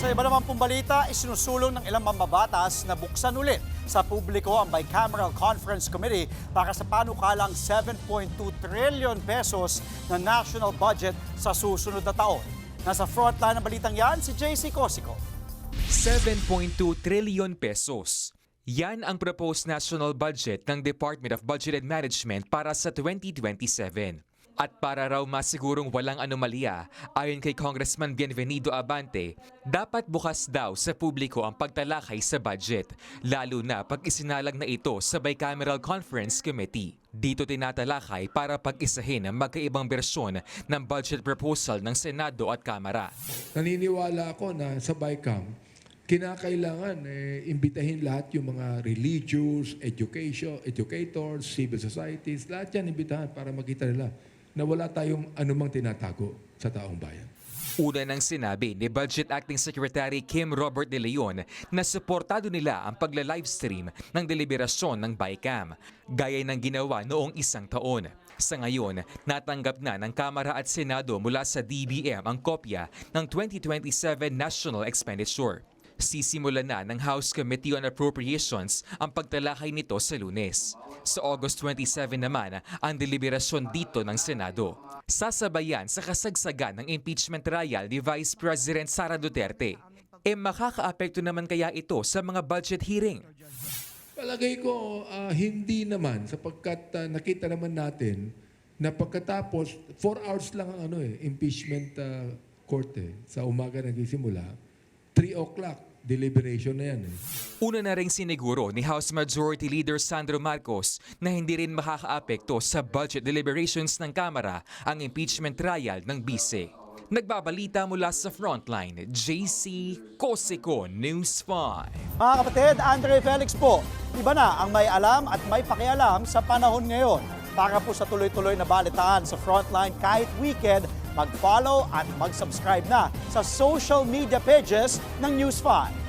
Sa iba naman pong balita, isinusulong ng ilang mambabatas na buksan ulit sa publiko ang Bicameral Conference Committee para sa panukalang 7.2 trillion pesos na national budget sa susunod na taon. Nasa frontline ng balitang yan, si JC Cosico. 7.2 trillion pesos. Yan ang proposed national budget ng Department of Budget and Management para sa 2027. At para raw masigurong walang anomalya, ayon kay Congressman Bienvenido Abante, dapat bukas daw sa publiko ang pagtalakay sa budget, lalo na pag isinalang na ito sa Bicameral Conference Committee. Dito tinatalakay para pag-isahin ang magkaibang bersyon ng budget proposal ng Senado at Kamara. Naniniwala ako na sa BICAM, kinakailangan imbitahin lahat yung mga religious, educators, civil societies, lahat yan imbitahan para makita nila na wala tayong anumang tinatago sa taong bayan. Una nang sinabi ni Budget Acting Secretary Kim Robert De Leon na suportado nila ang pagla-livestream ng deliberasyon ng BICAM, gaya ng ginawa noong isang taon. Sa ngayon, natanggap na ng Kamara at Senado mula sa DBM ang kopya ng 2027 National Expenditure. Sisimulan na ng House Committee on Appropriations ang pagtalakay nito sa Lunes. Sa August 27 naman ang deliberasyon dito ng Senado. Sasabayan sa kasagsagan ng impeachment trial ni Vice President Sara Duterte. Makakaapekto naman kaya ito sa mga budget hearing? Palagay ko, hindi naman sapagkat nakita naman natin na pagkatapos 4 hours lang ang impeachment court sa umaga nagsisimula. 3 o'clock, deliberation na yan. Una na rin siniguro ni House Majority Leader Sandro Marcos na hindi rin makakaapekto sa budget deliberations ng Kamara ang impeachment trial ng Bise. Nagbabalita mula sa Frontline, JC Cosico, News 5. Mga kapatid, Andre Felix po, iba na ang may alam at may pakialam sa panahon ngayon. Para po sa tuloy-tuloy na balitaan sa Frontline kahit weekend, mag-follow at mag-subscribe na sa social media pages ng News 5.